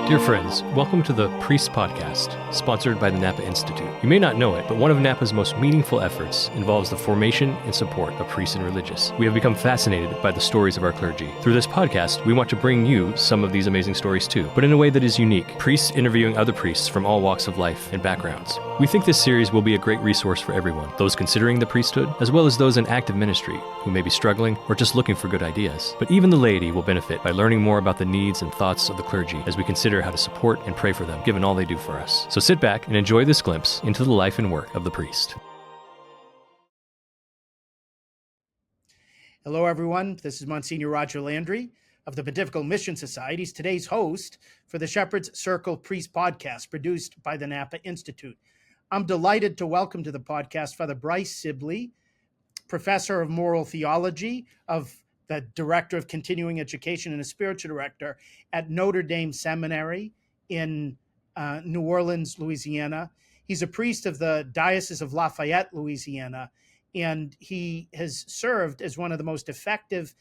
Dear friends, welcome to the Priest Podcast, sponsored by the Napa Institute. You may not know it, but one of Napa's most meaningful efforts involves the formation and support of priests and religious. We have become fascinated by the stories of our clergy. Through this podcast, we want to bring you some of these amazing stories too, but in a way that is unique, priests interviewing other priests from all walks of life and backgrounds. We think this series will be a great resource for everyone, those considering the priesthood, as well as those in active ministry who may be struggling or just looking for good ideas. But even the laity will benefit by learning more about the needs and thoughts of the clergy as we consider how to support and pray for them, given all they do for us. So sit back and enjoy this glimpse into the life and work of the priest. Hello, everyone. This is Msgr Roger Landry of the Pontifical Mission Society's today's host for the Shepherd's Circle Priest Podcast, produced by the Napa Institute. I'm delighted to welcome to the podcast Father Bryce Sibley, professor of moral theology, of the director of continuing education and a spiritual director at Notre Dame Seminary in New Orleans, Louisiana. He's a priest of the Diocese of Lafayette, Louisiana, and he has served as one of the most effective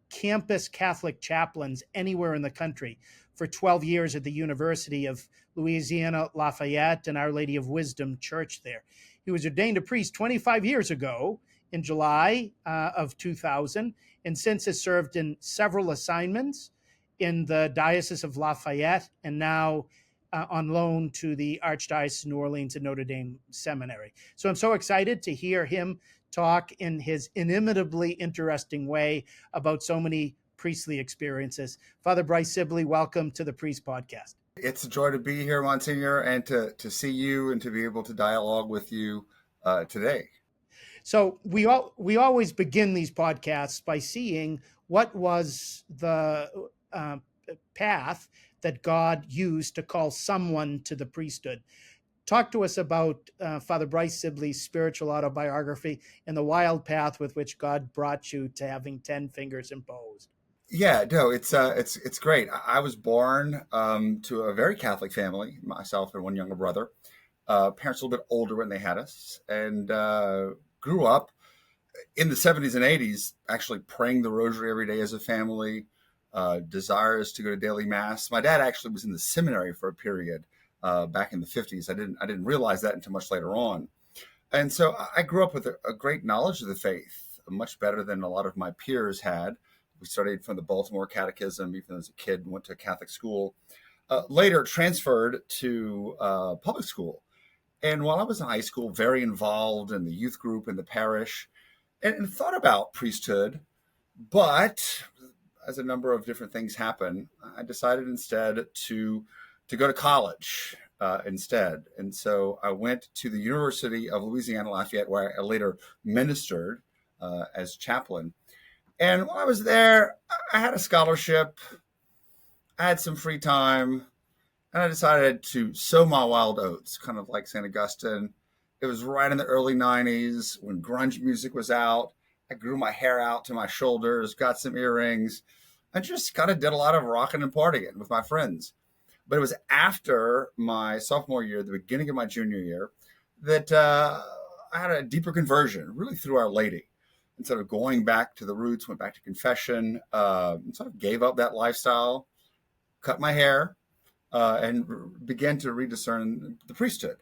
campus Catholic chaplains anywhere in the country for 12 years at the University of Louisiana, Lafayette, and Our Lady of Wisdom Church there. He was ordained a priest 25 years ago in July of 2000, and since has served in several assignments in the Diocese of Lafayette and now on loan to the Archdiocese of New Orleans and Notre Dame Seminary. So I'm so excited to hear him talk in his inimitably interesting way about so many priestly experiences. Father Bryce Sibley, welcome to the Priest Podcast. It's a joy to be here, Monsignor, and to see you and to be able to dialogue with you today. So we always begin these podcasts by seeing what was the path that God used to call someone to the priesthood. Talk to us about Father Bryce Sibley's spiritual autobiography and the wild path with which God brought you to having 10 fingers imposed. Yeah, no, it's great. I was born to a very Catholic family, myself and one younger brother. Parents a little bit older when they had us, and grew up in the 70s and 80s, actually praying the rosary every day as a family, desirous to go to daily mass. My dad actually was in the seminary for a period back in the 50s. I didn't realize that until much later on. And so I grew up with a great knowledge of the faith, much better than a lot of my peers had. We studied from the Baltimore Catechism, even as a kid, and went to a Catholic school. Later transferred to public school. And while I was in high school, very involved in the youth group in the parish and thought about priesthood. But as a number of different things happen, I decided instead to go to college instead. And so I went to the University of Louisiana, Lafayette, where I later ministered as chaplain. And while I was there, I had a scholarship, I had some free time, and I decided to sow my wild oats, kind of like St. Augustine. It was right in the early 90s when grunge music was out. I grew my hair out to my shoulders, got some earrings, and just kind of did a lot of rocking and partying with my friends. But it was after my sophomore year, the beginning of my junior year, that I had a deeper conversion, really through Our Lady. Instead of going back to the roots, went back to confession, and sort of gave up that lifestyle, cut my hair, and began to rediscern the priesthood,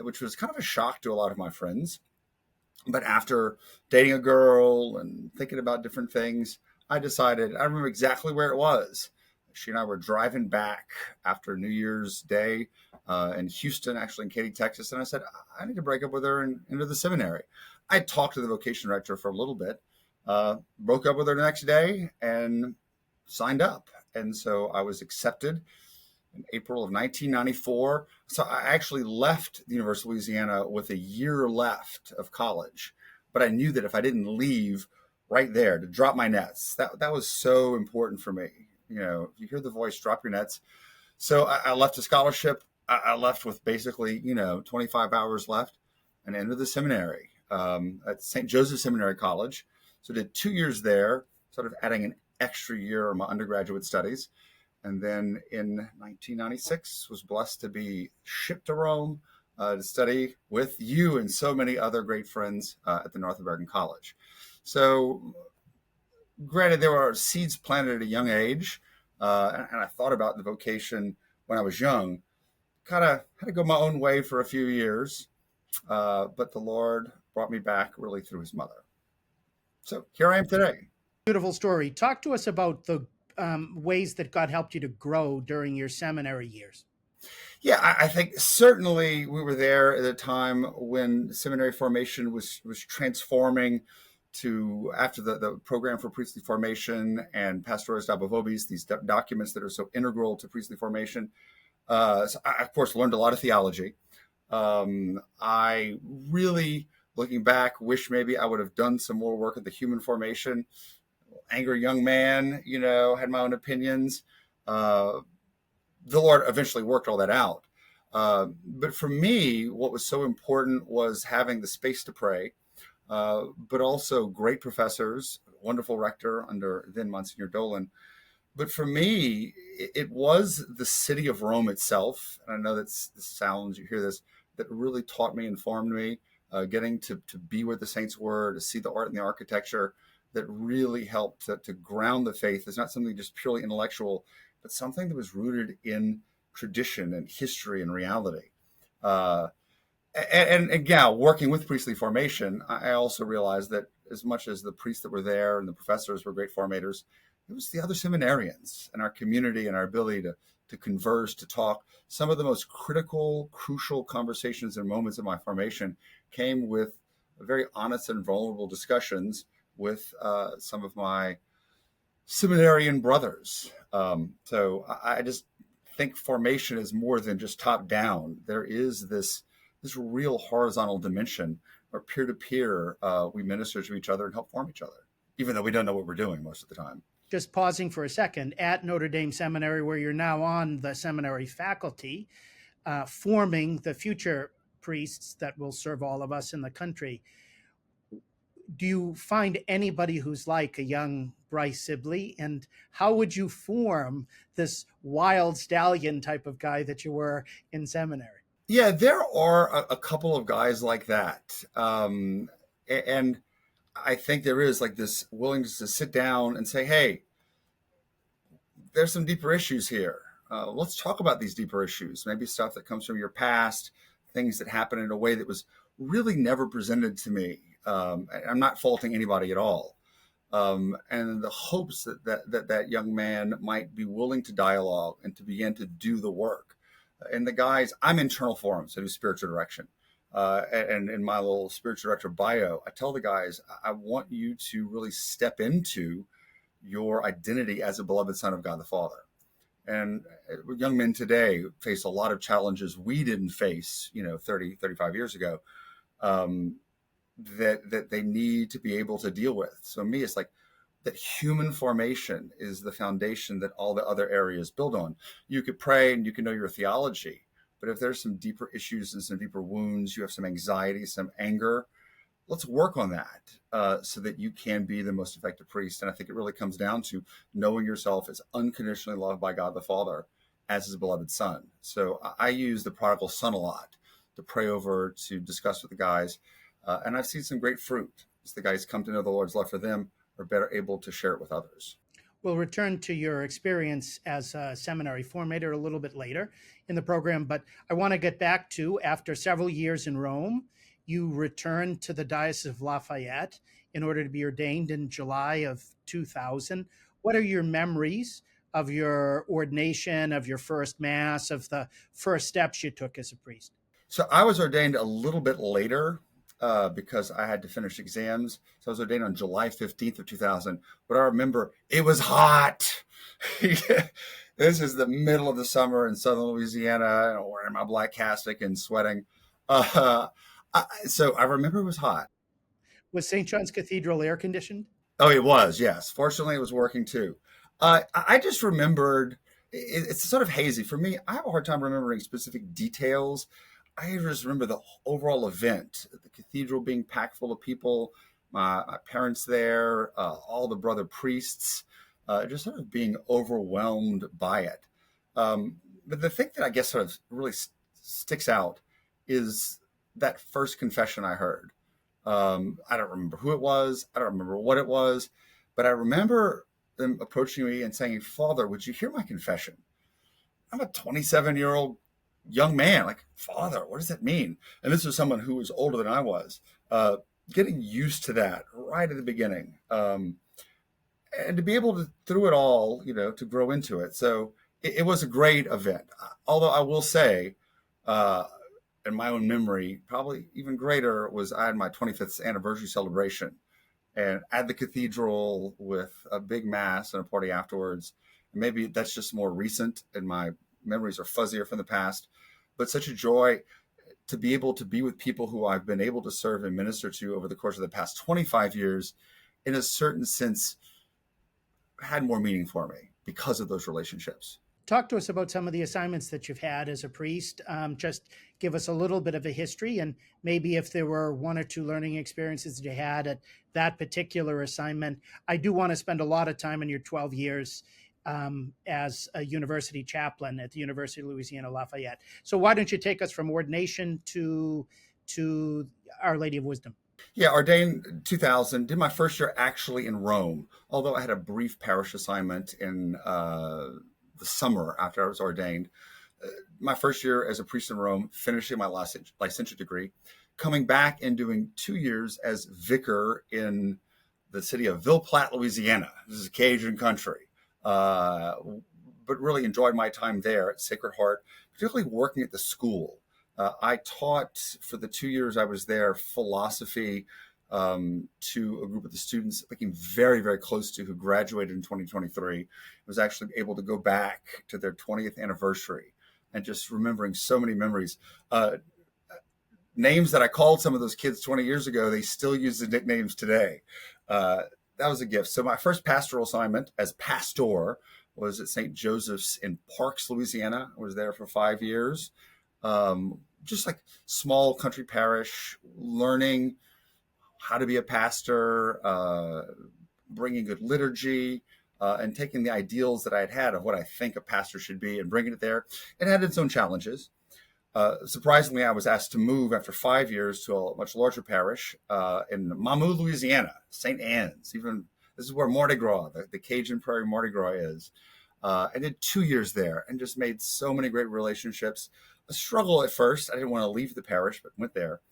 which was kind of a shock to a lot of my friends. But after dating a girl and thinking about different things, I decided, I remember exactly where it was. She and I were driving back after New Year's Day in Houston, actually in Katy, Texas. And I said, I need to break up with her and enter the seminary. I talked to the vocation director for a little bit, broke up with her the next day and signed up. And so I was accepted in April of 1994. So I actually left the University of Louisiana with a year left of college. But I knew that if I didn't leave right there to drop my nets, that was so important for me. You know, if you hear the voice, drop your nets. So I left a scholarship. I left with basically, 25 hours left and entered the seminary at St. Joseph Seminary College. So did 2 years there, sort of adding an extra year of my undergraduate studies. And then in 1996, was blessed to be shipped to Rome to study with you and so many other great friends at the North American College. So granted, there were seeds planted at a young age, and I thought about the vocation when I was young. Kind of had to go my own way for a few years, but the Lord brought me back really through his mother. So here I am today. Beautiful story. Talk to us about the ways that God helped you to grow during your seminary years. Yeah, I think certainly we were there at a time when seminary formation was transforming to after the program for priestly formation and Pastoris Dabo Vobis, these documents that are so integral to priestly formation. So I, of course, learned a lot of theology. I really, looking back, wish maybe I would have done some more work at the human formation. Angry young man, had my own opinions. The Lord eventually worked all that out. But for me, what was so important was having the space to pray, but also great professors, wonderful rector under then Msgr Dolan. But for me, it was the city of Rome itself. And I know this sounds, you hear this, that really taught me, informed me, getting to be where the saints were, to see the art and the architecture that really helped to ground the faith. It's not something just purely intellectual, but something that was rooted in tradition and history and reality. And yeah, working with priestly formation, I also realized that as much as the priests that were there and the professors were great formators, it was the other seminarians and our community and our ability to converse, to talk. Some of the most critical, crucial conversations and moments of my formation came with very honest and vulnerable discussions with some of my seminarian brothers. So I just think formation is more than just top down. There is this real horizontal dimension where peer to peer we minister to each other and help form each other, even though we don't know what we're doing most of the time. Just pausing for a second, at Notre Dame Seminary, where you're now on the seminary faculty, forming the future priests that will serve all of us in the country. Do you find anybody who's like a young Bryce Sibley? And how would you form this wild stallion type of guy that you were in seminary? Yeah, there are a couple of guys like that. And I think there is like this willingness to sit down and say, hey, there's some deeper issues here. Let's talk about these deeper issues. Maybe stuff that comes from your past, things that happen in a way that was really never presented to me. I'm not faulting anybody at all. And the hopes that young man might be willing to dialogue and to begin to do the work. And the guys, I'm internal forums, I do spiritual direction. And in my little spiritual director bio, I tell the guys, I want you to really step into your identity as a beloved son of God the Father. And young men today face a lot of challenges we didn't face, 30, 35 years ago, that they need to be able to deal with. So me, it's like that human formation is the foundation that all the other areas build on. You could pray and you can know your theology, but if there's some deeper issues and some deeper wounds, you have some anxiety, some anger, let's work on that so that you can be the most effective priest. And I think it really comes down to knowing yourself as unconditionally loved by God the Father as his beloved son. So I use the prodigal son a lot to pray over, to discuss with the guys. And I've seen some great fruit as the guys come to know the Lord's love for them, are better able to share it with others. We'll return to your experience as a seminary formator a little bit later in the program, but I want to get back to, after several years in Rome, you returned to the Diocese of Lafayette in order to be ordained in July of 2000. What are your memories of your ordination, of your first Mass, of the first steps you took as a priest? So I was ordained a little bit later because I had to finish exams. So I was ordained on July 15th of 2000. But I remember it was hot. This is the middle of the summer in southern Louisiana, and wearing my black cassock and sweating. So I remember it was hot. Was St. John's Cathedral air conditioned? Oh, it was, yes. Fortunately, it was working too. I just remembered, it's sort of hazy. For me, I have a hard time remembering specific details. I just remember the overall event, the cathedral being packed full of people, my parents there, all the brother priests, just sort of being overwhelmed by it. But the thing that I guess sort of really sticks out is that first confession I heard. I don't remember who it was. I don't remember what it was, but I remember them approaching me and saying, "Father, would you hear my confession?" I'm a 27-year-old young man. Like, "Father, what does that mean?" And this was someone who was older than I was. Getting used to that right at the beginning. And to be able to, through it all, to grow into it. So it was a great event. Although I will say, in my own memory, probably even greater was I had my 25th anniversary celebration and at the cathedral with a big mass and a party afterwards. Maybe that's just more recent and my memories are fuzzier from the past, but such a joy to be able to be with people who I've been able to serve and minister to over the course of the past 25 years, in a certain sense, had more meaning for me because of those relationships. Talk to us about some of the assignments that you've had as a priest. Just give us a little bit of a history, and maybe if there were one or two learning experiences that you had at that particular assignment. I do want to spend a lot of time in your 12 years as a university chaplain at the University of Louisiana, Lafayette. So why don't you take us from ordination to Our Lady of Wisdom? Yeah, ordained 2000. Did my first year actually in Rome, although I had a brief parish assignment in the summer after I was ordained. My first year as a priest in Rome, finishing my licentiate degree, coming back and doing 2 years as vicar in the city of Ville Platte, Louisiana. This is a Cajun country, but really enjoyed my time there at Sacred Heart, particularly working at the school. I taught for the 2 years I was there philosophy to a group of the students I became very, very close to who graduated in 2023. I was actually able to go back to their 20th anniversary and just remembering so many memories. Names that I called some of those kids 20 years ago, they still use the nicknames today. That was a gift. So my first pastoral assignment as pastor was at St. Joseph's in Parks, Louisiana. I was there for 5 years. Just like small country parish, learning how to be a pastor, bringing good liturgy, and taking the ideals that I had of what I think a pastor should be and bringing it there. It had its own challenges. Surprisingly, I was asked to move after 5 years to a much larger parish in Mamou, Louisiana, St. Anne's. This is where Mardi Gras, the Cajun Prairie Mardi Gras is. I did 2 years there and just made so many great relationships. A struggle at first. I didn't want to leave the parish, but went there.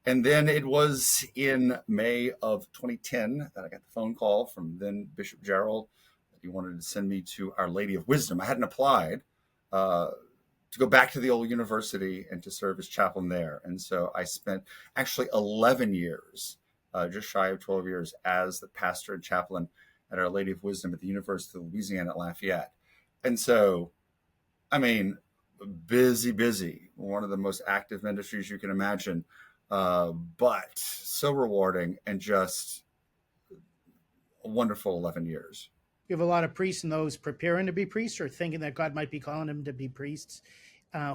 And then it was in May of 2010 that I got the phone call from then Bishop Gerald that he wanted to send me to Our Lady of Wisdom. I hadn't applied to go back to the old university and to serve as chaplain there. And so I spent actually 11 years, just shy of 12 years, as the pastor and chaplain at Our Lady of Wisdom at the University of Louisiana at Lafayette. And so, busy, one of the most active ministries you can imagine, but so rewarding and just a wonderful 11 years. You have a lot of priests and those preparing to be priests or thinking that God might be calling them to be priests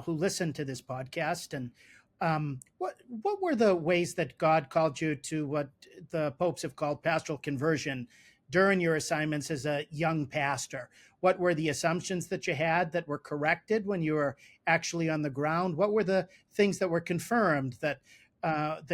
who listen to this podcast. And what were the ways that God called you to what the popes have called pastoral conversion during your assignments as a young pastor? What were the assumptions that you had that were corrected when you were actually on the ground? What were the things that were confirmed that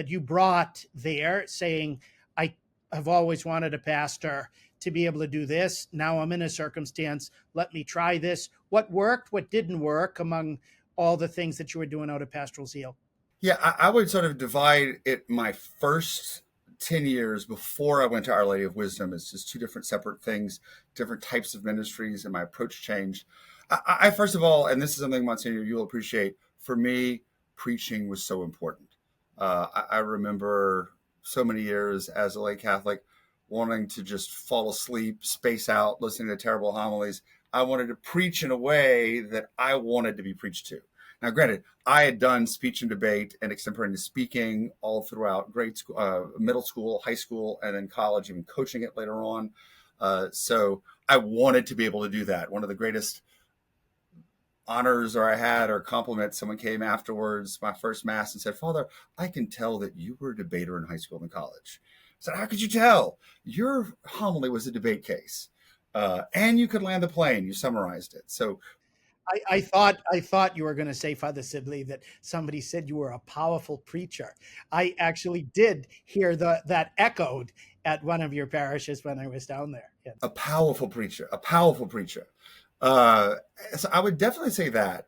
you brought there, saying, I have always wanted a pastor to be able to do this. Now I'm in a circumstance. Let me try this. What worked? What didn't work among all the things that you were doing out of pastoral zeal? Yeah, I would sort of divide it my first 10 years before I went to Our Lady of Wisdom as just two different separate things, different types of ministries, and my approach changed. I first of all, and this is something, Monsignor, you'll appreciate, for me, preaching was so important. I remember so many years as a lay Catholic wanting to just fall asleep, space out, listening to terrible homilies. I wanted to preach in a way that I wanted to be preached to. Now, granted, I had done speech and debate and extemporaneous speaking all throughout grade school, middle school, high school, and then college, even coaching it later on. So I wanted to be able to do that. One of the greatest honors I had or compliments, someone came afterwards, my first mass, and said, "Father, I can tell that you were a debater in high school and college." I said, "How could you tell? Your homily was a debate case. And you could land the plane. You summarized it." So I thought you were going to say, Father Sibley, that somebody said you were a powerful preacher. I actually did hear that echoed at one of your parishes when I was down there. Yeah. A powerful preacher, a powerful preacher. Uh, so I would definitely say that.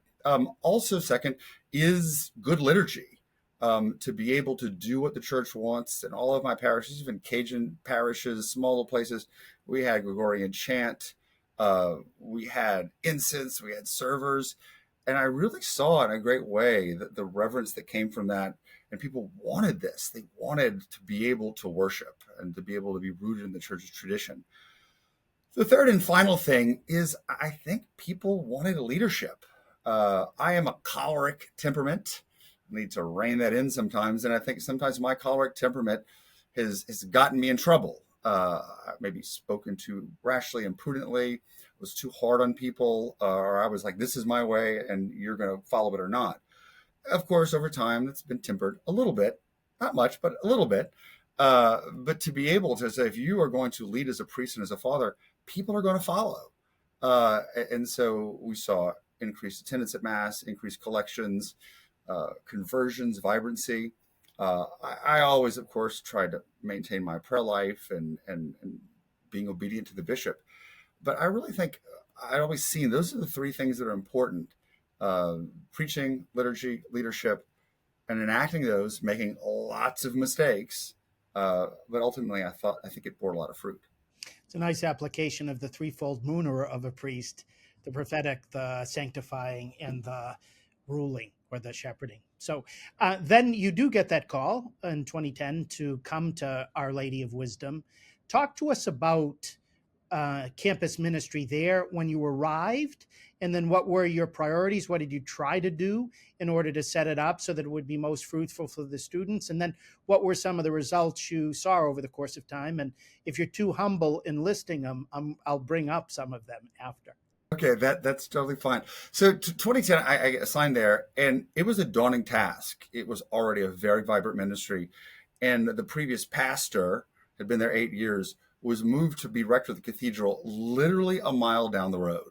Also, second is good liturgy. To be able to do what the church wants. In all of my parishes, even Cajun parishes, smaller places, we had Gregorian chant, we had incense, we had servers. And I really saw in a great way that the reverence that came from that, and people wanted this. They wanted to be able to worship and to be able to be rooted in the church's tradition. The third and final thing is I think people wanted leadership. I am a choleric temperament. I need to rein that in sometimes. And I think sometimes my choleric temperament has gotten me in trouble. Maybe spoken too rashly and prudently, was too hard on people, or I was like, this is my way and you're going to follow it or not. Of course, over time, that's been tempered a little bit, not much, but a little bit. But to be able to say, if you are going to lead as a priest and as a father, people are going to follow. And so we saw increased attendance at Mass, increased collections, conversions, vibrancy. I always, of course, tried to maintain my prayer life and being obedient to the bishop. But I really think I'd always seen those are the three things that are important: preaching, liturgy, leadership, and enacting those, making lots of mistakes. But ultimately, I think it bore a lot of fruit. It's a nice application of the threefold munera of a priest: the prophetic, the sanctifying, and the ruling or the shepherding. So then you do get that call in 2010 to come to Our Lady of Wisdom. Talk to us about campus ministry there when you arrived, and then what were your priorities? What did you try to do in order to set it up so that it would be most fruitful for the students? And then what were some of the results you saw over the course of time? And if you're too humble in listing them, I'll bring up some of them after. Okay, that's totally fine. So 2010, I assigned there, and it was a daunting task. It was already a very vibrant ministry, and the previous pastor had been there 8 years, was moved to be rector of the cathedral literally a mile down the road.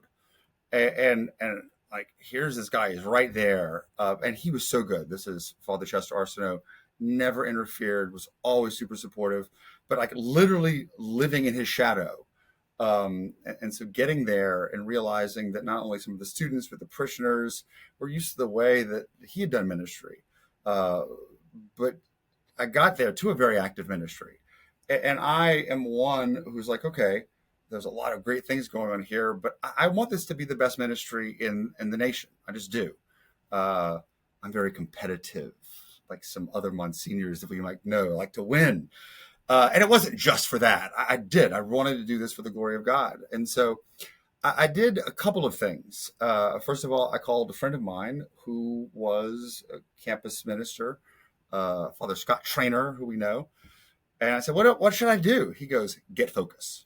And like, here's this guy, he's right there. And he was so good. This is Father Chester Arsenault, never interfered, was always super supportive, but like literally living in his shadow. And so getting there and realizing that not only some of the students, but the parishioners were used to the way that he had done ministry. But I got there to a very active ministry. And I am one who's like, okay, there's a lot of great things going on here, but I want this to be the best ministry in the nation. I just do. I'm very competitive, like some other monsignors that we might know, like to win. And it wasn't just for that. I wanted to do this for the glory of God. And so I did a couple of things. First of all, I called a friend of mine who was a campus minister, Father Scott Trainer, who we know. And I said, what should I do? He goes, get focus.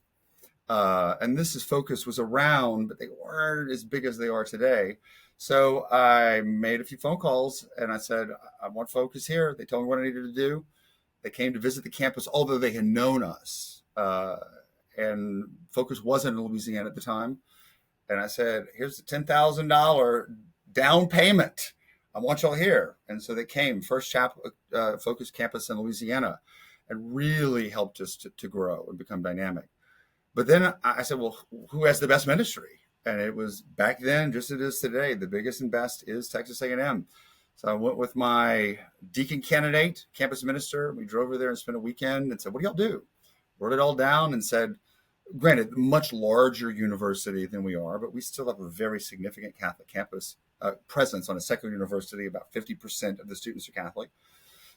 And this focus was around, but they weren't as big as they are today. So I made a few phone calls and I said, I want focus here. They told me what I needed to do. They came to visit the campus, although they had known us. And focus wasn't in Louisiana at the time. And I said, here's the $10,000 down payment. I want y'all here. And so they came, first Focus campus in Louisiana, and really helped us to grow and become dynamic. But then I said, well, who has the best ministry? And it was back then, just as it is today, the biggest and best is Texas A&M. So I went with my deacon candidate, campus minister. We drove over there and spent a weekend and said, what do y'all do? Wrote it all down and said, granted, much larger university than we are, but we still have a very significant Catholic campus presence on a secular university. About 50% of the students are Catholic.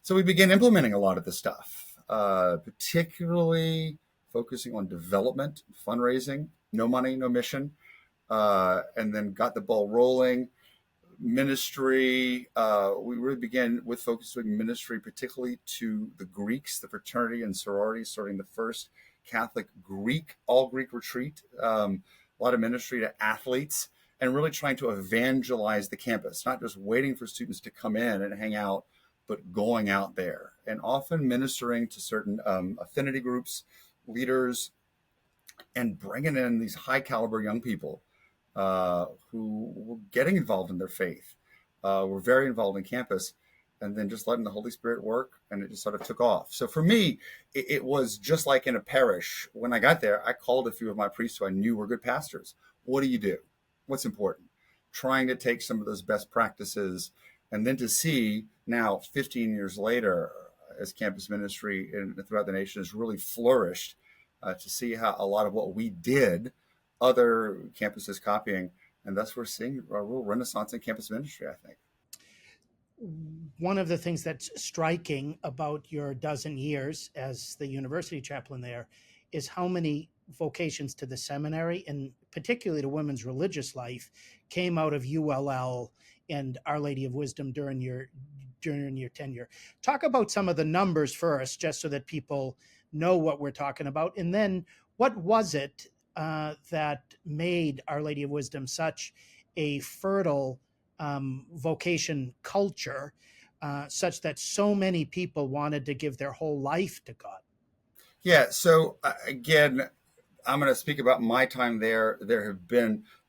So we began implementing a lot of this stuff, particularly focusing on development, fundraising, no money, no mission, and then got the ball rolling. Ministry, we really began with focusing ministry, particularly to the Greeks, the fraternity and sorority, starting the first Catholic all Greek retreat, a lot of ministry to athletes, and really trying to evangelize the campus, not just waiting for students to come in and hang out, but going out there and often ministering to certain affinity groups, leaders, and bringing in these high caliber young people who were getting involved in their faith, were very involved in campus, and then just letting the Holy Spirit work, and it just sort of took off. So for me, it was just like in a parish. When I got there, I called a few of my priests who I knew were good pastors. What do you do? What's important? Trying to take some of those best practices, and then to see now, 15 years later, as campus ministry throughout the nation has really flourished, to see how a lot of what we did, other campuses copying, and thus we're seeing a real renaissance in campus ministry, I think. One of the things that's striking about your dozen years as the university chaplain there is how many vocations to the seminary, and particularly to women's religious life, came out of ULL and Our Lady of Wisdom during your tenure. Talk about some of the numbers first, just so that people know what we're talking about, and then what was it that made Our Lady of Wisdom such a fertile vocation culture, such that so many people wanted to give their whole life to God? Yeah. So again, I'm going to speak about my time there. There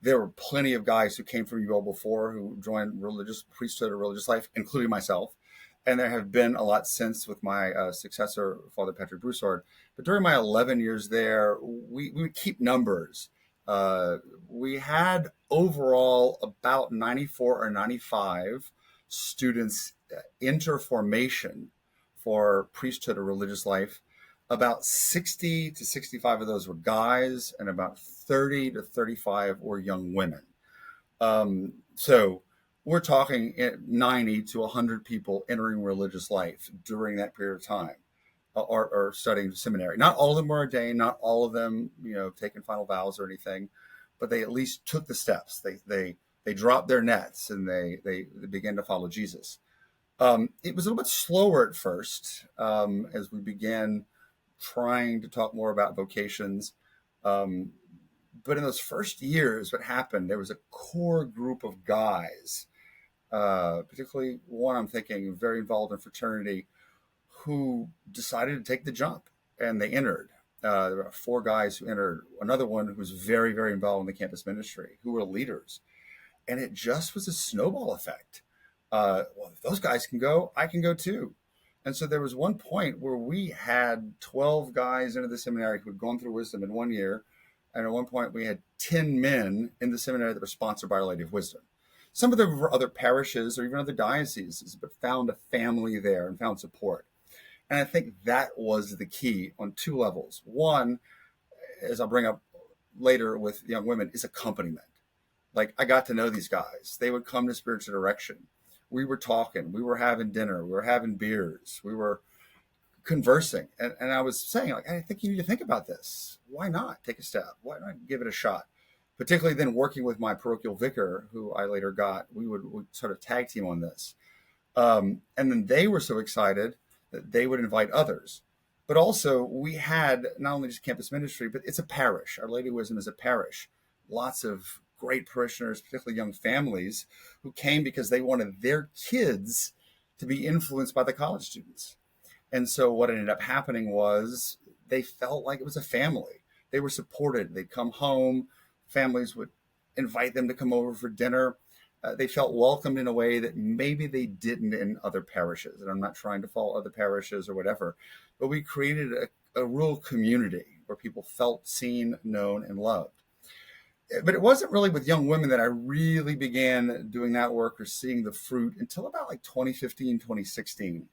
were plenty of guys who came from UL before who joined religious priesthood or religious life, including myself. And there have been a lot since with my successor, Father Patrick Broussard. But during my 11 years there, we would keep numbers. We had overall about 94 or 95 students enter formation for priesthood or religious life. About 60 to 65 of those were guys, and about 30 to 35 were young women. So we're talking 90 to 100 people entering religious life during that period of time, or studying seminary. Not all of them were ordained, not all of them, taking final vows or anything, but they at least took the steps. They dropped their nets and they began to follow Jesus. It was a little bit slower at first, as we began trying to talk more about vocations. But in those first years, what happened, there was a core group of guys, particularly one I'm thinking very involved in fraternity, who decided to take the jump, and they entered. There were 4 guys who entered, another one who was very, very involved in the campus ministry, who were leaders. And it just was a snowball effect. Well, if those guys can go, I can go too. And so there was one point where we had 12 guys into the seminary who had gone through wisdom in 1 year. And at one point we had 10 men in the seminary that were sponsored by Our Lady of Wisdom. Some of them were other parishes or even other dioceses, but found a family there and found support. And I think that was the key on 2 levels. One, as I'll bring up later with young women, is accompaniment. Like, I got to know these guys. They would come to spiritual direction. We were talking, we were having dinner, we were having beers, we were conversing. And I was saying, like, I think you need to think about this. Why not take a step? Why not give it a shot? Particularly then working with my parochial vicar, who I later got, we would sort of tag team on this. And then they were so excited that they would invite others. But also we had not only just campus ministry, but it's a parish. Our Lady of Wisdom is a parish. Lots of great parishioners, particularly young families, who came because they wanted their kids to be influenced by the college students. And so what ended up happening was they felt like it was a family. They were supported. They'd come home. Families would invite them to come over for dinner. They felt welcomed in a way that maybe they didn't in other parishes. And I'm not trying to fault other parishes or whatever, but we created a real community where people felt seen, known, and loved. But it wasn't really with young women that I really began doing that work or seeing the fruit until about like 2015, 2016.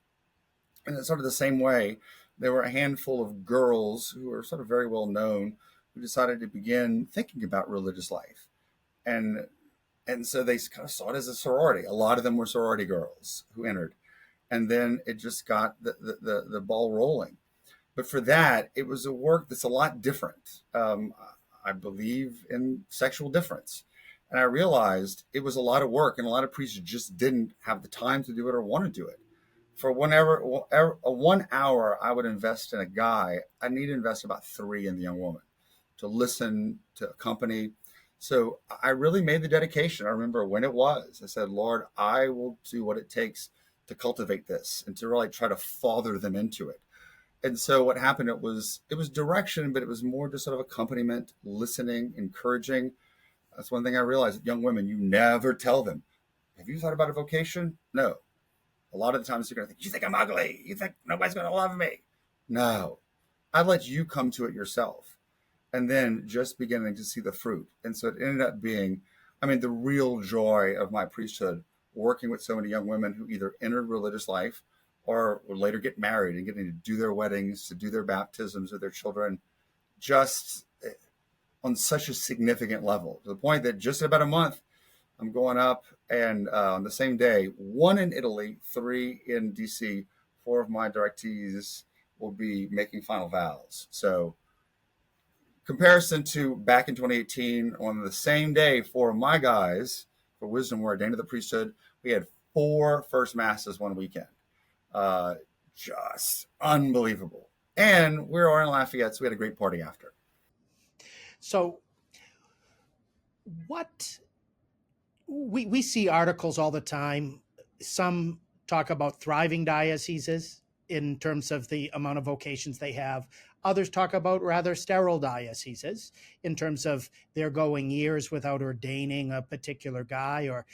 And it's sort of the same way. There were a handful of girls who were sort of very well known who decided to begin thinking about religious life. And so they kind of saw it as a sorority. A lot of them were sorority girls who entered. And then it just got the ball rolling. But for that, it was a work that's a lot different. I believe in sexual difference. And I realized it was a lot of work, and a lot of priests just didn't have the time to do it or want to do it. For 1 hour I would invest in a guy, I need to invest about 3 in the young woman to listen, to accompany. So I really made the dedication. I remember when it was. I said, Lord, I will do what it takes to cultivate this and to really try to father them into it. And so what happened, it was direction, but it was more just sort of accompaniment, listening, encouraging. That's one thing I realized. Young women, you never tell them, have you thought about a vocation? No. A lot of the times they're going to think, you think I'm ugly? You think nobody's going to love me? No. I let you come to it yourself. And then just beginning to see the fruit. And so it ended up being, the real joy of my priesthood, working with so many young women who either entered religious life or would later get married and getting to do their weddings, to do their baptisms of their children, just on such a significant level, to the point that just in about a month, I'm going up, and on the same day, 1 in Italy, 3 in DC, 4 of my directees will be making final vows. So comparison to back in 2018, on the same day, 4 of my guys for wisdom were ordained to the priesthood. We had 4 first masses one weekend. Just unbelievable. And we were in Lafayette, so we had a great party after. So what we see articles all the time. Some talk about thriving dioceses in terms of the amount of vocations they have. Others talk about rather sterile dioceses in terms of they're going years without ordaining a particular guy, or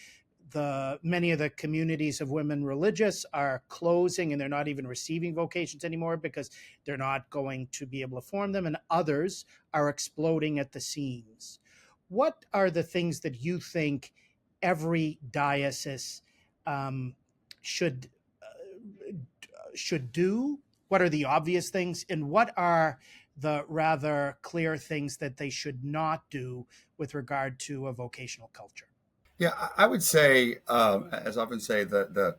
many of the communities of women religious are closing and they're not even receiving vocations anymore because they're not going to be able to form them, and others are exploding at the seams. What are the things that you think every diocese should do? What are the obvious things, and what are the rather clear things that they should not do with regard to a vocational culture? Yeah, I would say, as I often say, the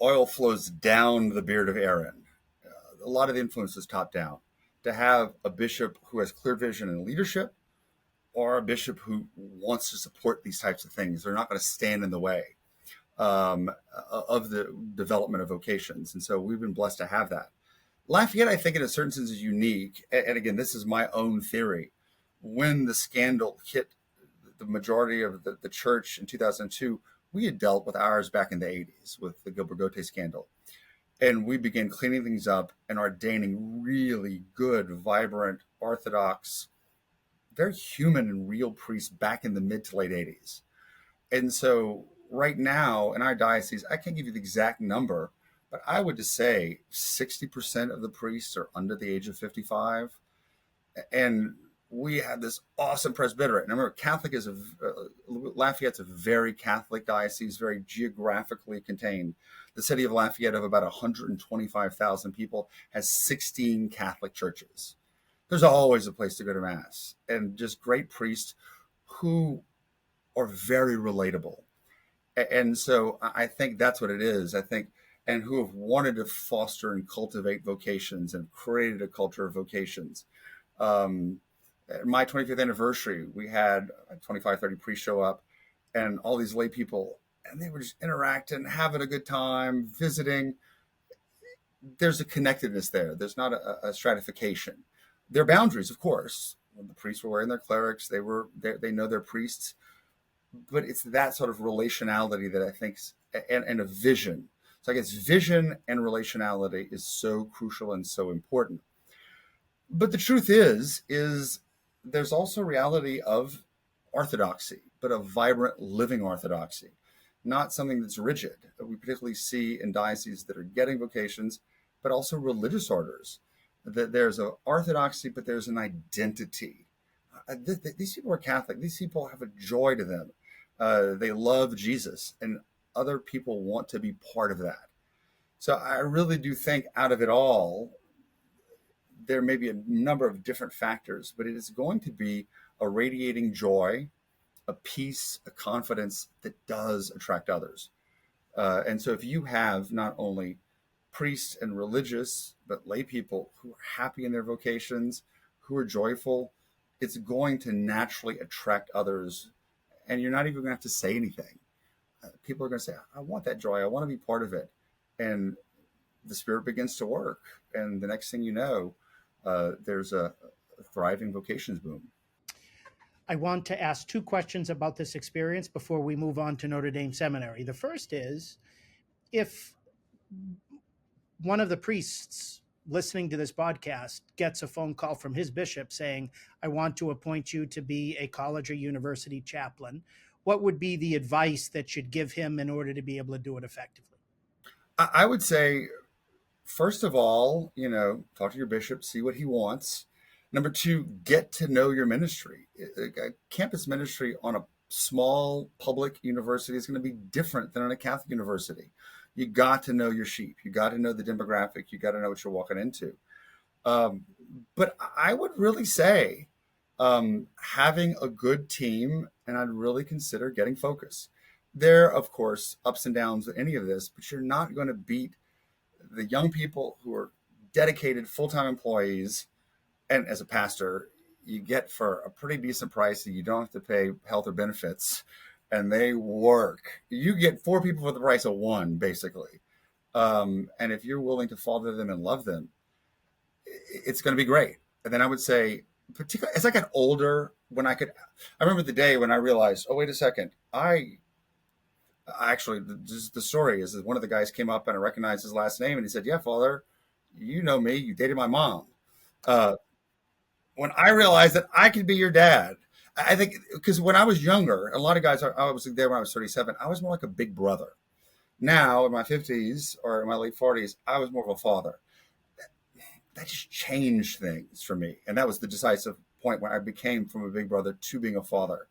oil flows down the beard of Aaron. A lot of the influence is top down. To have a bishop who has clear vision and leadership, or a bishop who wants to support these types of things, they're not going to stand in the way of the development of vocations. And so we've been blessed to have that. Lafayette, I think in a certain sense, is unique. And again, this is my own theory. When the scandal hit the majority of the church in 2002, we had dealt with ours back in the 80s with the Gilbert-Gotte scandal. And we began cleaning things up and ordaining really good, vibrant, orthodox, very human and real priests back in the mid to late 80s. And so right now in our diocese, I can't give you the exact number, but I would just say 60% of the priests are under the age of 55. And we have this awesome presbyterate. And remember, Lafayette's a very Catholic diocese, very geographically contained. The city of Lafayette, of about 125,000 people, has 16 Catholic churches. There's always a place to go to Mass, and just great priests who are very relatable. And so I think that's what it is. I think, and who have wanted to foster and cultivate vocations and created a culture of vocations. At my 25th anniversary, we had 25, 30 priests show up and all these lay people, and they were just interacting, having a good time, visiting. There's a connectedness there. There's not a stratification. There are boundaries, of course. When the priests were wearing their clerics, they know they're priests. But it's that sort of relationality that I think, and a vision. So I guess vision and relationality is so crucial and so important. But the truth is there's also reality of orthodoxy, but a vibrant living orthodoxy, not something that's rigid. We particularly see in dioceses that are getting vocations, but also religious orders, that there's an orthodoxy, but there's an identity. These people are Catholic. These people have a joy to them. They love Jesus, and other people want to be part of that. So I really do think out of it all, there may be a number of different factors, but it is going to be a radiating joy, a peace, a confidence that does attract others. And so if you have not only priests and religious, but lay people who are happy in their vocations, who are joyful, it's going to naturally attract others. And you're not even going to have to say anything. People are going to say, I want that joy. I want to be part of it. And the Spirit begins to work. And the next thing you know, there's a thriving vocations boom. I want to ask 2 questions about this experience before we move on to Notre Dame Seminary. The first is, if one of the priests listening to this podcast gets a phone call from his bishop saying, I want to appoint you to be a college or university chaplain, what would be the advice that you'd give him in order to be able to do it effectively? I would say, first of all, talk to your bishop, see what he wants. Number two, get to know your ministry. Campus ministry on a small public university is going to be different than on a Catholic university. You got to know your sheep. You got to know the demographic. You got to know what you're walking into. But I would really say having a good team, and I'd really consider getting focus. There, of course, ups and downs with any of this, but you're not going to beat the young people who are dedicated full-time employees. And as a pastor, you get for a pretty decent price, and you don't have to pay health or benefits, and they work. You get 4 people for the price of 1, basically. And if you're willing to father them and love them, it's going to be great. And then I would say, particularly as I got older, I remember the day when I realized, oh, wait a second, actually, the story is that one of the guys came up and I recognized his last name, and he said, yeah, Father, you know me, you dated my mom. When I realized that I could be your dad, I think, because when I was younger, a lot of guys, I was there when I was 37, I was more like a big brother. Now in my 50s or in my late 40s, I was more of a father. That just changed things for me. And that was the decisive point when I became from a big brother to being a father.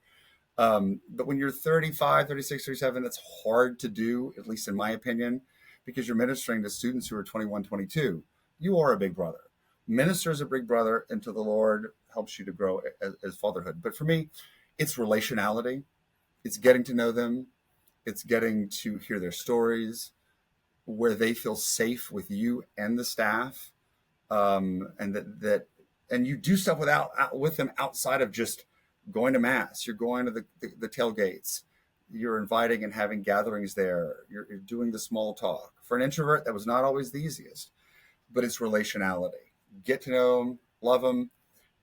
But when you're 35, 36, 37, it's hard to do, at least in my opinion, because you're ministering to students who are 21, 22. You are a big brother. Minister as a big brother until the Lord helps you to grow as fatherhood. But for me, it's relationality. It's getting to know them. It's getting to hear their stories, where they feel safe with you and the staff, and and you do stuff with them outside of just going to mass. You're going to the tailgates. You're inviting and having gatherings there. You're doing the small talk. For an introvert, that was not always the easiest, but it's relationality. Get to know them, love them,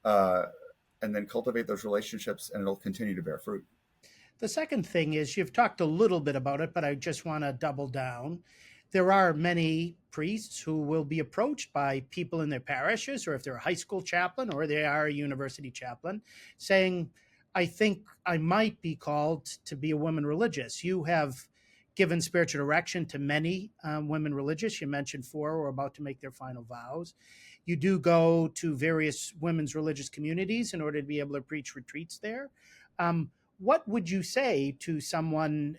and then cultivate those relationships, and it'll continue to bear fruit. The second thing is, you've talked a little bit about it, but I just want to double down. There are many priests who will be approached by people in their parishes, or if they're a high school chaplain or they are a university chaplain, saying, I think I might be called to be a woman religious. You have given spiritual direction to many women religious. You mentioned 4 who are about to make their final vows. You do go to various women's religious communities in order to be able to preach retreats there. What would you say to someone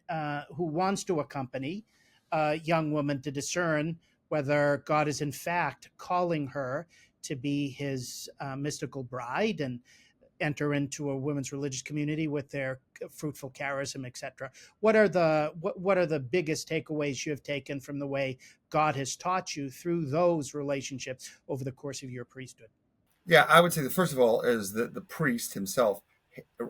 who wants to accompany a young woman to discern whether God is in fact calling her to be his mystical bride and enter into a women's religious community with their fruitful charism, etc.? What are the biggest takeaways you have taken from the way God has taught you through those relationships over the course of your priesthood? Yeah, I would say that first of all is that the priest himself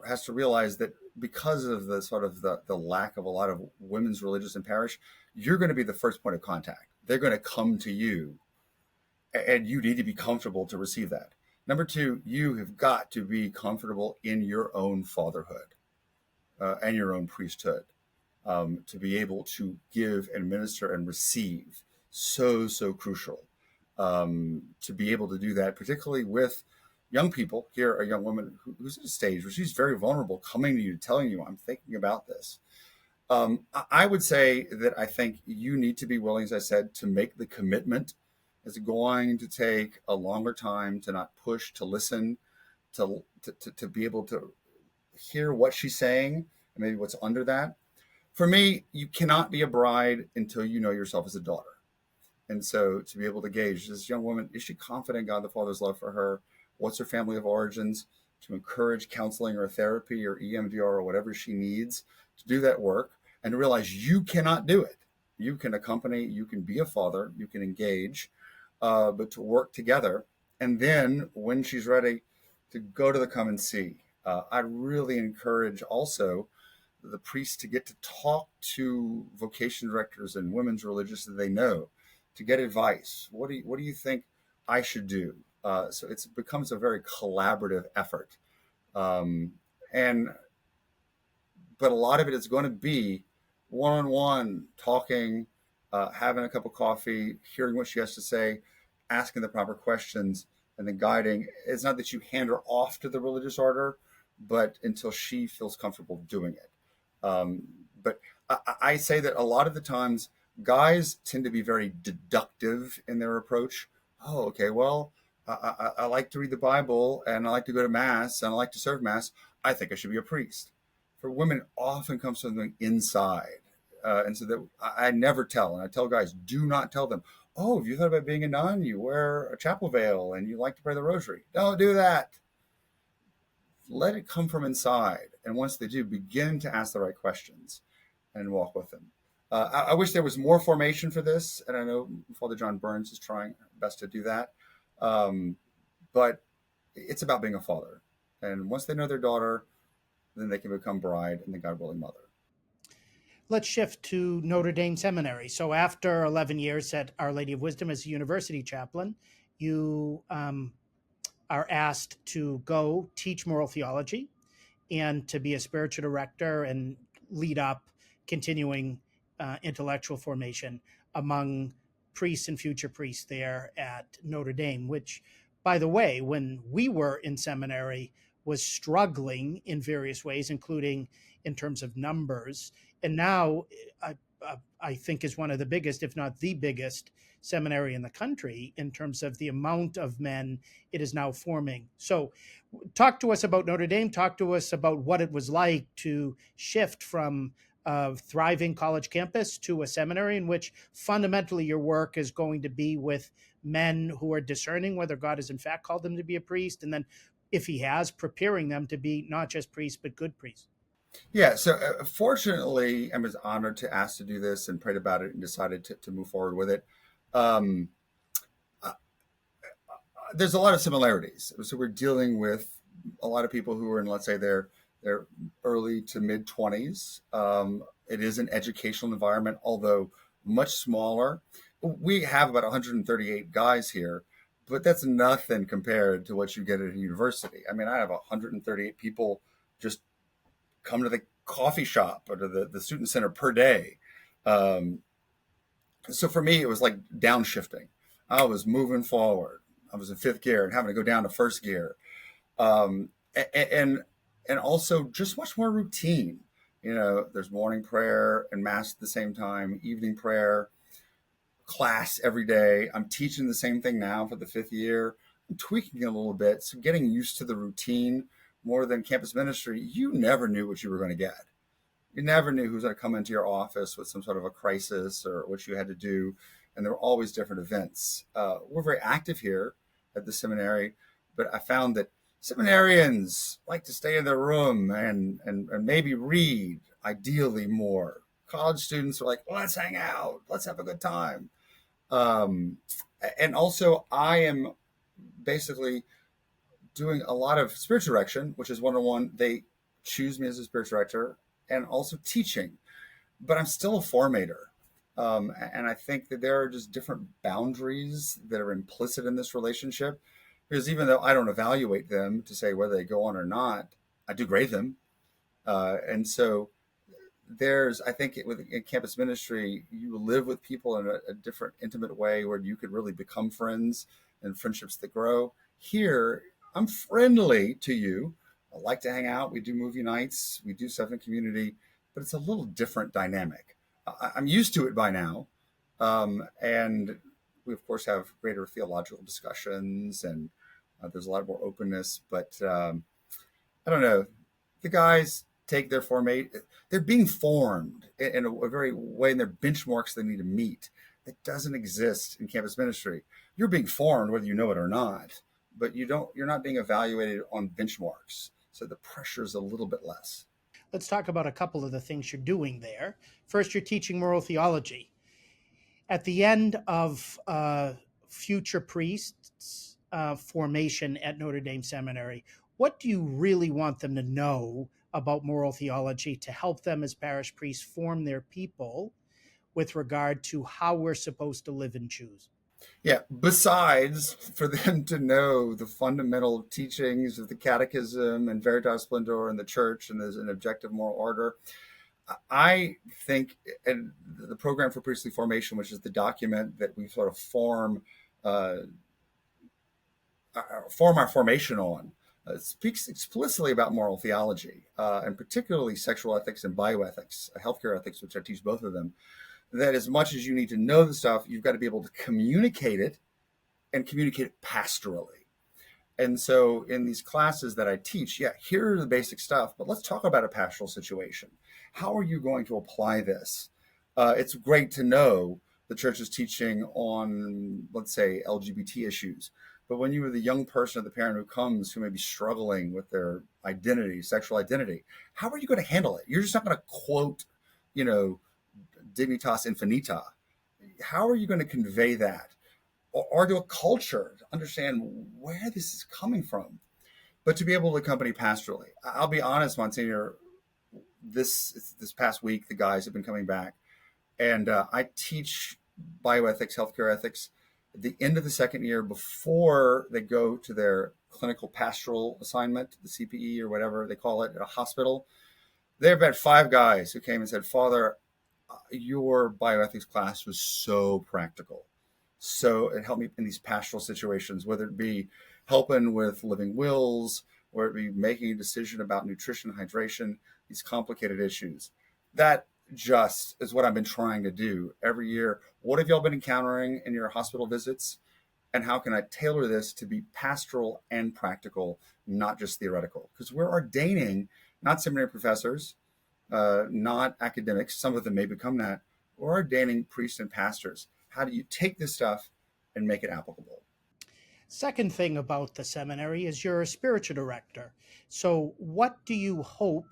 has to realize that because of the sort of the lack of a lot of women's religious in parish, you're going to be the first point of contact. They're going to come to you, and you need to be comfortable to receive that. Number 2, you have got to be comfortable in your own fatherhood and your own priesthood to be able to give and minister and receive. So crucial to be able to do that, particularly with young people. Here, a young woman who's at a stage where she's very vulnerable, coming to you, telling you, I'm thinking about this. I would say that I think you need to be willing, as I said, to make the commitment. It's going to take a longer time to not push, to listen, to be able to hear what she's saying and maybe what's under that. For me, you cannot be a bride until you know yourself as a daughter. And so to be able to gauge this young woman, is she confident in God the Father's love for her? What's her family of origins? To encourage counseling or therapy or EMDR or whatever she needs to do that work, and to realize you cannot do it. You can accompany, you can be a father, you can engage, but to work together. And then when she's ready, to go to the come and see. I really encourage also the priests to get to talk to vocation directors and women's religious that they know, to get advice. What do you think I should do? So it becomes a very collaborative effort. But a lot of it is going to be one-on-one talking, having a cup of coffee, hearing what she has to say, asking the proper questions and then guiding. It's not that you hand her off to the religious order, but until she feels comfortable doing it. But I say that a lot of the times guys tend to be very deductive in their approach. Oh, okay, well, I like to read the Bible and I like to go to Mass and I like to serve Mass. I think I should be a priest. For women, it often comes from something inside. And so that I never tell, and I tell guys, do not tell them, oh, have you thought about being a nun? You wear a chapel veil and you like to pray the rosary. Don't do that. Let it come from inside. And once they do, begin to ask the right questions and walk with them. I wish there was more formation for this. And I know Father John Burns is trying best to do that. But it's about being a father. And once they know their daughter, then they can become bride and the God willing mother. Let's shift to Notre Dame Seminary. So after 11 years at Our Lady of Wisdom as a university chaplain, you are asked to go teach moral theology and to be a spiritual director and lead up continuing intellectual formation among priests and future priests there at Notre Dame, which, by the way, when we were in seminary, was struggling in various ways, including in terms of numbers. And now I think is one of the biggest, if not the biggest, seminary in the country in terms of the amount of men it is now forming. So talk to us about Notre Dame. Talk to us about what it was like to shift from a thriving college campus to a seminary in which fundamentally your work is going to be with men who are discerning whether God has in fact called them to be a priest, and then if he has, preparing them to be not just priests, but good priests. Yeah, so fortunately, I was honored to ask to do this and prayed about it and decided to move forward with it. There's a lot of similarities. So we're dealing with a lot of people who are in, let's say, their early to mid 20s. It is an educational environment, although much smaller. We have about 138 guys here, but that's nothing compared to what you get at a university. I mean, I have 138 people just come to the coffee shop or to the student center per day. So for me, it was like downshifting. I was moving forward. I was in fifth gear and having to go down to first gear. And also just much more routine. You know, there's morning prayer and Mass at the same time, evening prayer, class every day. I'm teaching the same thing now for the fifth year. I'm tweaking it a little bit. So getting used to the routine more than campus ministry, you never knew what you were going to get. You never knew who was going to come into your office with some sort of a crisis or what you had to do. And there were always different events. We're very active here at the seminary, but I found that seminarians like to stay in their room and maybe read, ideally more. College students are like, let's hang out, let's have a good time. And also I am basically doing a lot of spiritual direction, which is one-on-one. They choose me as a spiritual director and also teaching, but I'm still a formator. And I think that there are just different boundaries that are implicit in this relationship, because even though I don't evaluate them to say whether they go on or not, I do grade them. And so I think in campus ministry, you live with people in a different, intimate way where you could really become friends and friendships that grow. Here, I'm friendly to you. I like to hang out. We do movie nights. We do stuff in community, but it's a little different dynamic. I'm used to it by now. And we, of course, have greater theological discussions and there's a lot more openness. But I don't know. The guys take their they're being formed in a very way, and their benchmarks they need to meet. That doesn't exist in campus ministry. You're being formed whether you know it or not, but you're not being evaluated on benchmarks. So the pressure is a little bit less. Let's talk about a couple of the things you're doing there. First, you're teaching moral theology. At the end of future priests formation at Notre Dame Seminary, what do you really want them to know about moral theology to help them as parish priests form their people with regard to how we're supposed to live and choose? Yeah, besides for them to know the fundamental teachings of the Catechism and Veritas Splendor in the Church and there's an objective moral order, I think the Program for Priestly Formation, which is the document that we sort of form form our formation on. It speaks explicitly about moral theology, and particularly sexual ethics and bioethics, healthcare ethics, which I teach both of them. That as much as you need to know the stuff, you've got to be able to communicate it and communicate it pastorally. And so in these classes that I teach, here are the basic stuff, but let's talk about a pastoral situation. How are you going to apply this? It's great to know the church is teaching on, let's say, LGBT issues. But when you are the young person or the parent who comes who may be struggling with their identity, sexual identity, how are you going to handle it? You're just not going to quote, dignitas infinita. How are you going to convey that? Or to a culture to understand where this is coming from, but to be able to accompany pastorally. I'll be honest, Monsignor, this past week, the guys have been coming back, and I teach bioethics, healthcare ethics at the end of the second year before they go to their clinical pastoral assignment, the CPE or whatever they call it, at a hospital. There have been 5 guys who came and said, Father, your bioethics class was so practical. So it helped me in these pastoral situations, whether it be helping with living wills, or it be making a decision about nutrition, hydration, these complicated issues. That just is what I've been trying to do every year. What have y'all been encountering in your hospital visits? And how can I tailor this to be pastoral and practical, not just theoretical? Because we're ordaining not seminary professors, not academics. Some of them may become that. We're ordaining priests and pastors. How do you take this stuff and make it applicable? Second thing about the seminary is you're a spiritual director. So what do you hope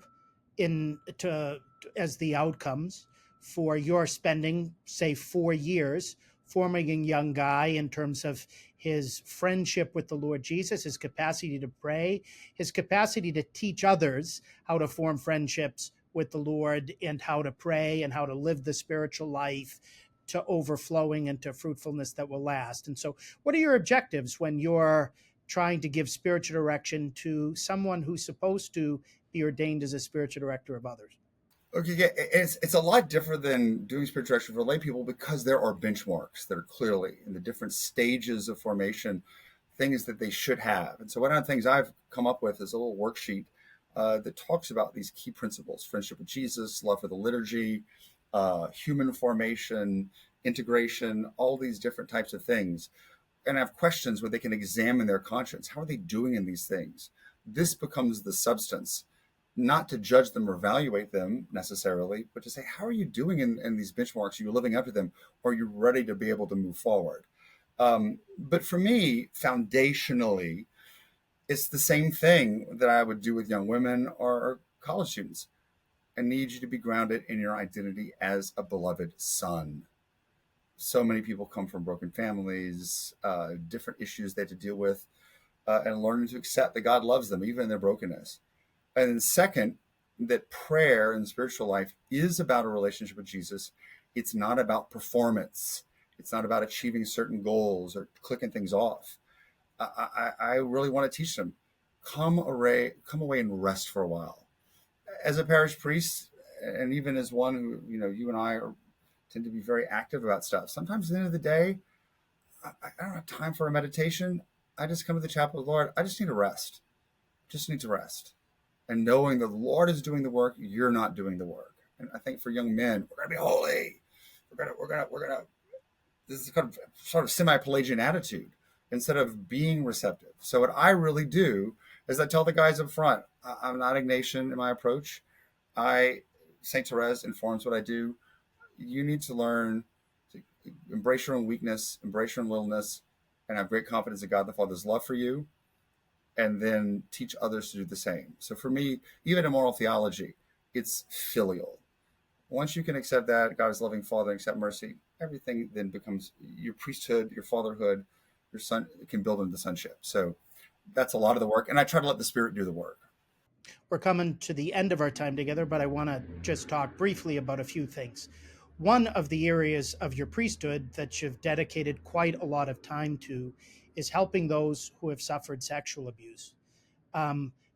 as the outcomes for your spending, say, 4 years forming a young guy in terms of his friendship with the Lord Jesus, his capacity to pray, his capacity to teach others how to form friendships with the Lord and how to pray and how to live the spiritual life to overflowing and to fruitfulness that will last. And so what are your objectives when you're trying to give spiritual direction to someone who's supposed to be ordained as a spiritual director of others? Okay, yeah, it's a lot different than doing spiritual direction for lay people because there are benchmarks that are clearly in the different stages of formation, things that they should have. And so one of the things I've come up with is a little worksheet that talks about these key principles: friendship with Jesus, love for the liturgy, human formation, integration, all these different types of things. And I have questions where they can examine their conscience. How are they doing in these things? This becomes the substance, not to judge them or evaluate them necessarily, but to say, how are you doing in these benchmarks? Are you living up to them? Or are you ready to be able to move forward? But for me, foundationally, it's the same thing that I would do with young women or college students. I need you to be grounded in your identity as a beloved son. So many people come from broken families, different issues they have to deal with, and learning to accept that God loves them, even in their brokenness. And then second, that prayer and spiritual life is about a relationship with Jesus. It's not about performance. It's not about achieving certain goals or clicking things off. I really want to teach them, come away and rest for a while. As a parish priest, and even as one who, you and I tend to be very active about stuff. Sometimes at the end of the day, I don't have time for a meditation. I just come to the chapel of the Lord. I just need to rest. Just need to rest. And knowing the Lord is doing the work, you're not doing the work. And I think for young men, we're gonna be holy. We're gonna. This is kind of sort of semi-Pelagian attitude instead of being receptive. So what I really do is I tell the guys up front, I'm not Ignatian in my approach. Saint Therese informs what I do. You need to learn to embrace your own weakness, embrace your own littleness, and have great confidence in God the Father's love for you, and then teach others to do the same. So for me, even in moral theology, it's filial. Once you can accept that, God is loving Father, and accept mercy, everything then becomes your priesthood, your fatherhood, your son can build into sonship. So that's a lot of the work. And I try to let the Spirit do the work. We're coming to the end of our time together, but I want to just talk briefly about a few things. One of the areas of your priesthood that you've dedicated quite a lot of time to is helping those who have suffered sexual abuse.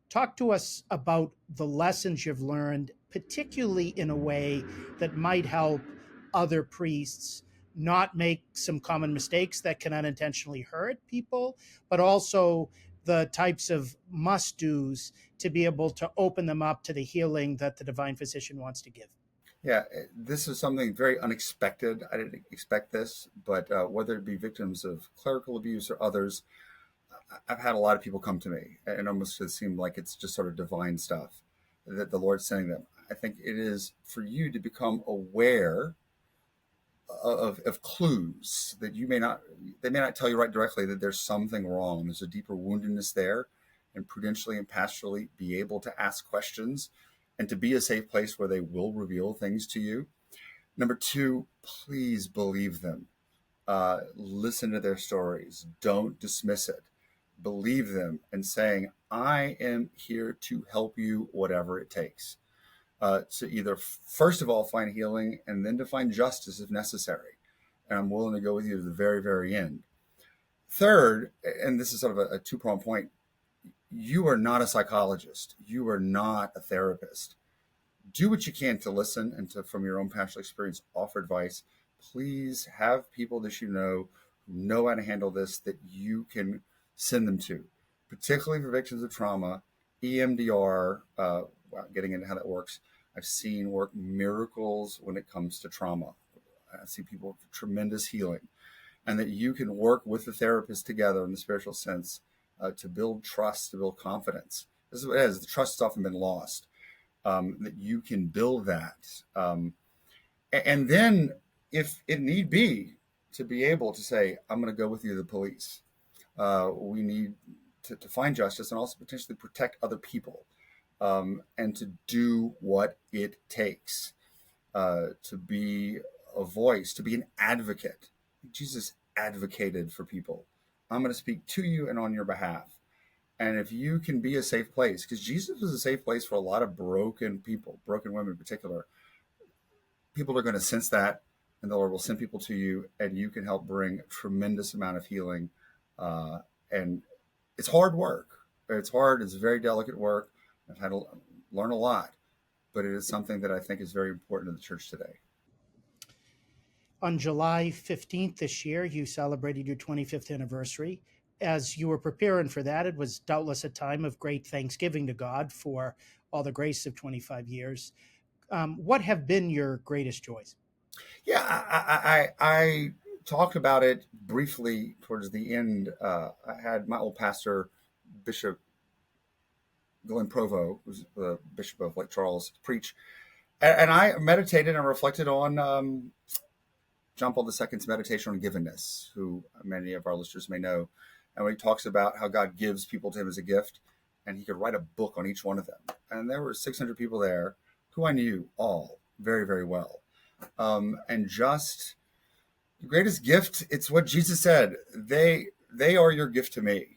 Talk to us about the lessons you've learned, particularly in a way that might help other priests not make some common mistakes that can unintentionally hurt people, but also the types of must-dos to be able to open them up to the healing that the divine physician wants to give. Yeah, this is something very unexpected. I didn't expect this, but whether it be victims of clerical abuse or others, I've had a lot of people come to me, and almost it seemed like it's just sort of divine stuff that the Lord's sending them. I think it is for you to become aware of clues that they may not tell you right directly that there's something wrong. There's a deeper woundedness there, and prudentially and pastorally be able to ask questions and to be a safe place where they will reveal things to you. Number two, please believe them. Listen to their stories. Don't dismiss it. Believe them and saying, I am here to help you, whatever it takes. To either, first of all, find healing and then to find justice if necessary. And I'm willing to go with you to the very, very end. Third, and this is sort of a two-pronged point, you are not a psychologist. You are not a therapist. Do what you can to listen and to, from your own pastoral experience, offer advice. Please have people that you know who know how to handle this that you can send them to, particularly for victims of trauma. EMDR, getting into how that works, I've seen work miracles when it comes to trauma. I see people with tremendous healing, and that you can work with the therapist together in the spiritual sense to build trust, to build confidence. This is what it is. The trust has often been lost. That you can build that. And then, if it need be, to be able to say, I'm going to go with you to the police. We need to find justice and also potentially protect other people, and to do what it takes to be a voice, to be an advocate. Jesus advocated for people. I'm going to speak to you and on your behalf. And if you can be a safe place, because Jesus was a safe place for a lot of broken people, broken women in particular, people are going to sense that, and the Lord will send people to you, and you can help bring a tremendous amount of healing. And it's hard work. It's hard. It's very delicate work. I've had to learn a lot, but it is something that I think is very important to the church today. On July 15th this year, you celebrated your 25th anniversary. As you were preparing for that, it was doubtless a time of great thanksgiving to God for all the grace of 25 years. What have been your greatest joys? Yeah, I talked about it briefly towards the end. I had my old pastor, Bishop Glenn Provo, who's the Bishop of Lake Charles, preach. And I meditated and reflected on John Paul II's meditation on givenness, who many of our listeners may know. And when he talks about how God gives people to him as a gift, and he could write a book on each one of them. And there were 600 people there who I knew all very, very well. And just the greatest gift, it's what Jesus said. They are your gift to me.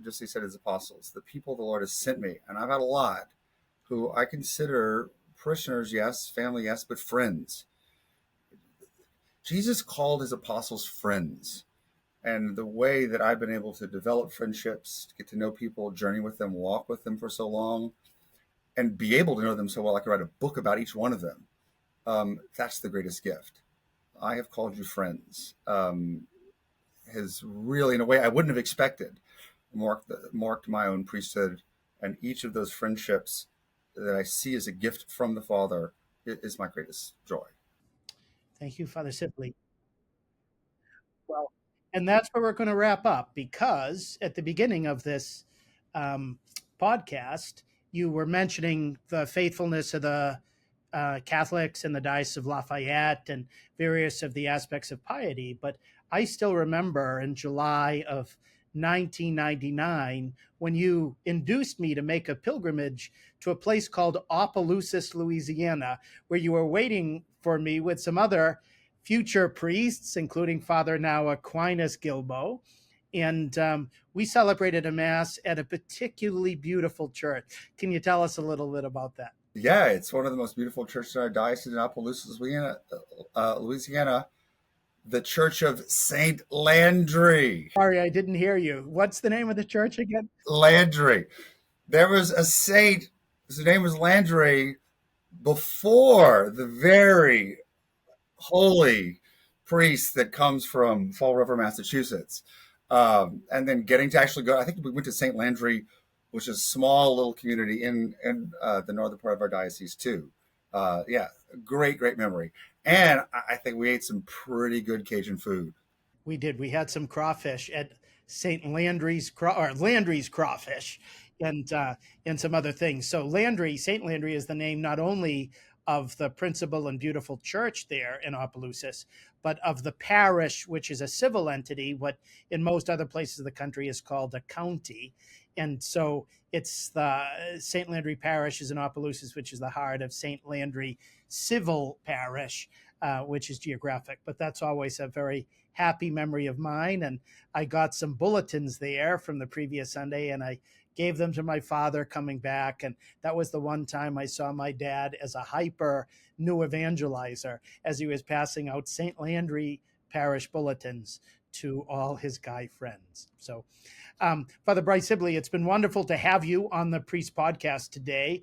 Just he said his apostles, the people the Lord has sent me. And I've had a lot who I consider parishioners, yes, family, yes, but friends. Jesus called his apostles friends. And the way that I've been able to develop friendships, to get to know people, journey with them, walk with them for so long, and be able to know them so well I could write a book about each one of them, that's the greatest gift. I have called you friends. Has really, in a way I wouldn't have expected, marked my own priesthood. And each of those friendships that I see as a gift from the Father is my greatest joy. Thank you, Father Sibley. Well, and that's where we're going to wrap up, because at the beginning of this podcast, you were mentioning the faithfulness of the Catholics in the Diocese of Lafayette and various of the aspects of piety. But I still remember in July of 1999 when you induced me to make a pilgrimage to a place called Opelousas, Louisiana, where you were waiting for me with some other future priests, including Father now Aquinas Gilbo. And we celebrated a mass at a particularly beautiful church. Can you tell us a little bit about that? Yeah, it's one of the most beautiful churches in our diocese in Opelousas, Louisiana, the Church of Saint Landry. Sorry, I didn't hear you. What's the name of the church again? Landry. There was a saint, his name was Landry, before the very holy priest that comes from Fall River, Massachusetts. And then getting to actually go, I think we went to St. Landry, which is a small little community in the northern part of our diocese too. Yeah, great memory. And I think we ate some pretty good Cajun food. We did. We had some crawfish at St. Landry's Landry's crawfish, and some other things. So St. Landry is the name not only of the principal and beautiful church there in Opelousas, but of the parish, which is a civil entity, what in most other places of the country is called a county. And so it's the St. Landry Parish is in Opelousas, which is the heart of St. Landry Civil Parish, which is geographic. But that's always a very happy memory of mine. And I got some bulletins there from the previous Sunday, and I gave them to my father coming back. And that was the one time I saw my dad as a hyper new evangelizer as he was passing out St. Landry Parish bulletins to all his guy friends. So, Father Bryce Sibley, it's been wonderful to have you on the Priest Podcast today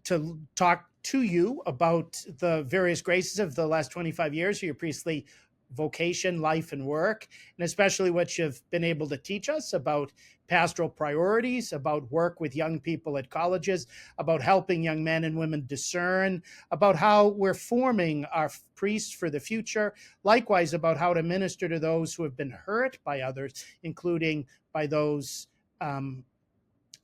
to talk to you about the various graces of the last 25 years of your priestly vocation, life, and work, and especially what you've been able to teach us about pastoral priorities, about work with young people at colleges, about helping young men and women discern, about how we're forming our priests for the future, likewise about how to minister to those who have been hurt by others, including by those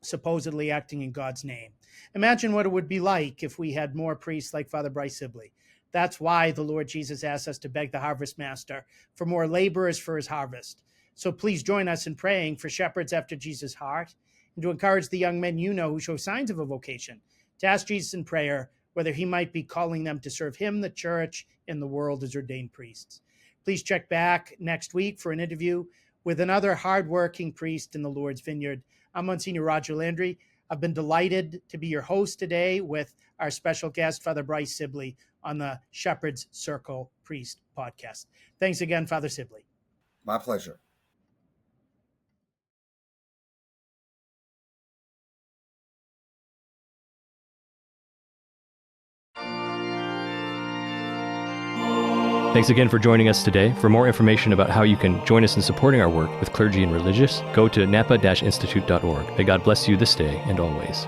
supposedly acting in God's name. Imagine what it would be like if we had more priests like Father Bryce Sibley. That's why the Lord Jesus asks us to beg the harvest master for more laborers for his harvest. So please join us in praying for shepherds after Jesus' heart, and to encourage the young men you know who show signs of a vocation to ask Jesus in prayer whether he might be calling them to serve him, the church, and the world as ordained priests. Please check back next week for an interview with another hardworking priest in the Lord's vineyard. I'm Msgr Roger Landry. I've been delighted to be your host today with our special guest, Father Bryce Sibley, on the Shepherd's Circle Priest Podcast. Thanks again, Father Sibley. My pleasure. Thanks again for joining us today. For more information about how you can join us in supporting our work with clergy and religious, go to napa-institute.org. May God bless you this day and always.